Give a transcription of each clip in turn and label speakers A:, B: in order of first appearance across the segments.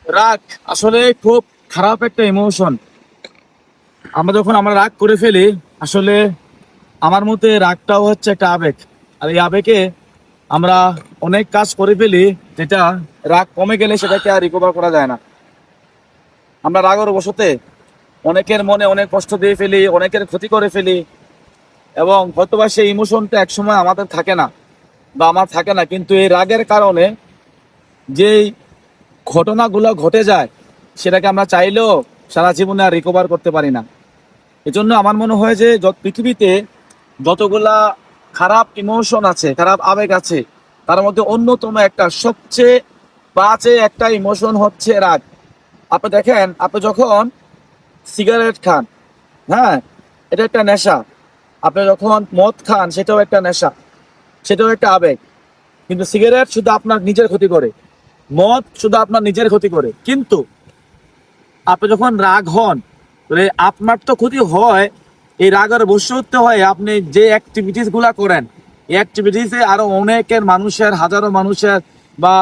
A: রাগ আসলে খুব খারাপ একটা ইমোশন। আমরা রাগ করে ফেলি, আসলে আমার মতে রাগটাও হচ্ছে একটা আবেগ। আর এই আবেগে আমরা অনেক কাজ করে ফেলি, যেটা রাগ কমে গেলে সেটাকে আর রিকভার করা যায় না। আমরা রাগের বশতে অনেকের মনে অনেক কষ্ট দিয়ে ফেলি, অনেকের ক্ষতি করে ফেলি, এবং হয়তোবা সেই ইমোশনটা একসময় আমাদের থাকে না বা আমার থাকে না, কিন্তু এই রাগের কারণে যেই ঘটনাগুলো ঘটে যায় সেটাকে আমরা চাইলেও সারা জীবনে আর রিকভার করতে পারি না। এজন্য আমার মনে হয় যে পৃথিবীতে যতগুলা খারাপ ইমোশন আছে, খারাপ আবেগ আছে, তার মধ্যে অন্যতম একটা সবচেয়ে বাজে একটা ইমোশন হচ্ছে রাগ। আপনি দেখেন, আপনি যখন সিগারেট খান, হ্যাঁ, এটা একটা নেশা। আপনি যখন মদ খান, সেটাও একটা নেশা, সেটাও একটা আবেগ। কিন্তু সিগারেট শুধু আপনার নিজের ক্ষতি করে, মদ শুধু আপনার নিজের ক্ষতি করে। কিন্তু আপনি যখন রাগ হন, তাহলে আপনার তো ক্ষতি হয়। এই রাগের বশীভূত হয় আপনি যে অ্যাক্টিভিটিস গুলা করেন, এই অ্যাক্টিভিটিসে আরো অনেকের মানুষের, হাজারো মানুষের বা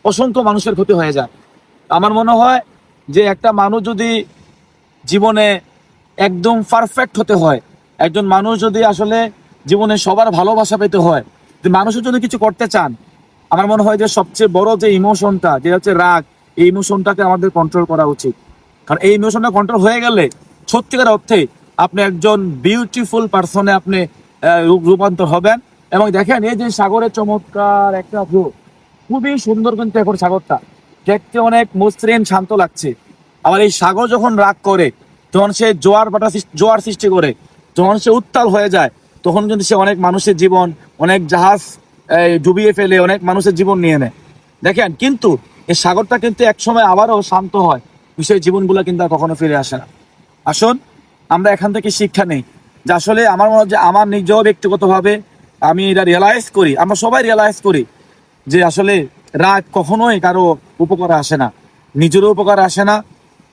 A: অসংখ্য মানুষের ক্ষতি হয়ে যায়। আমার মনে হয় যে একটা মানুষ যদি জীবনে একদম পারফেক্ট হতে হয়, একজন মানুষ যদি আসলে জীবনে সবার ভালোবাসা পেতে হয়, যে মানুষের জন্য কিছু করতে চান, আমার মনে হয় যে সবচেয়ে বড় যে ইমোশনটা, যেটা হচ্ছে রাগ, এই ইমোশনটাকে আমাদের কন্ট্রোল করা উচিত। কারণ এই ইমোশনটা কন্ট্রোল হয়ে গেলে সত্যিকার অর্থে আপনি একজন বিউটিফুল পার্সনে আপনি রূপান্তর হবেন। এবং দেখেন, এই যে সাগরের চমৎকার একটা ভিউ, খুবই সুন্দর কিন্তু এখন সাগরটা দেখতে অনেক মসৃণ শান্ত লাগছে। আবার এই সাগর যখন রাগ করে, যখন সে জোয়ার সৃষ্টি করে, যখন সে উত্তাল হয়ে যায়, তখন কিন্তু সে অনেক মানুষের জীবন, অনেক জাহাজ ডুবিয়ে ফেলে, অনেক মানুষের জীবন নিয়ে নেয়। দেখেন, কিন্তু এই সাগরটা কিন্তু একসময় আবারও শান্ত হয়, সেই জীবনগুলো কিন্তু আর কখনো ফিরে আসে না। আসুন আমরা এখান থেকে শিক্ষা নেই, যে আসলে আমার মনে হয় যে আমার নিজেও ব্যক্তিগতভাবে আমি এটা রিয়েলাইজ করি, আমরা সবাই রিয়েলাইজ করি যে আসলে রাগ কখনোই কারো উপকারে আসে না, নিজেরও উপকারে আসে না,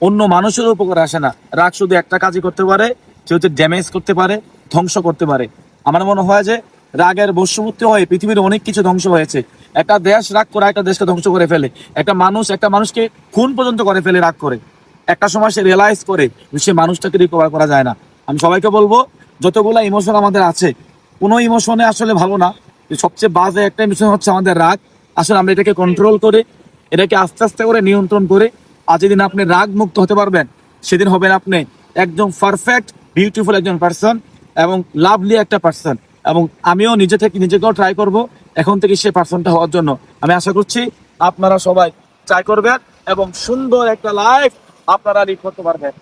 A: অন্য মানুষেরও উপকারে আসে না। রাগ শুধু একটা কাজই করতে পারে, সে হচ্ছে ড্যামেজ করতে পারে, ধ্বংস করতে পারে। আমার মনে হয় যে রাগের বশবর্তী হয়ে পৃথিবীর অনেক কিছু ধ্বংস হয়েছে। একটা দেশ রাগ করে একটা দেশকে ধ্বংস করে ফেলে, একটা মানুষকে খুন পর্যন্ত করে ফেলে রাগ করে। একটা সময় সে রিয়েলাইজ করে যে সে মানুষটাকে রিকভার করা যায় না। আমি সবাইকে বলবো, যতগুলা ইমোশন আমাদের আছে, কোনো ইমোশনে আসলে ভালো না। যে সবচেয়ে বাজে একটা ইমোশন হচ্ছে আমাদের রাগ। আসলে আমরা এটাকে কন্ট্রোল করে, এটাকে আস্তে আস্তে করে নিয়ন্ত্রণ করে, আজ যেদিন আপনি রাগ মুক্ত হতে পারবেন, সেদিন হবেন আপনি একদম পারফেক্ট বিউটিফুল একজন পার্সন এবং লাভলি একটা পার্সন। এবং আমিও নিজেকেও ট্রাই করব এখন থেকে সেই পার্সনটা হওয়ার জন্য। আমি আশা করছি আপনারা সবাই ট্রাই করবেন এবং সুন্দর একটা লাইফ আপনারা লিড করতে পারবেন।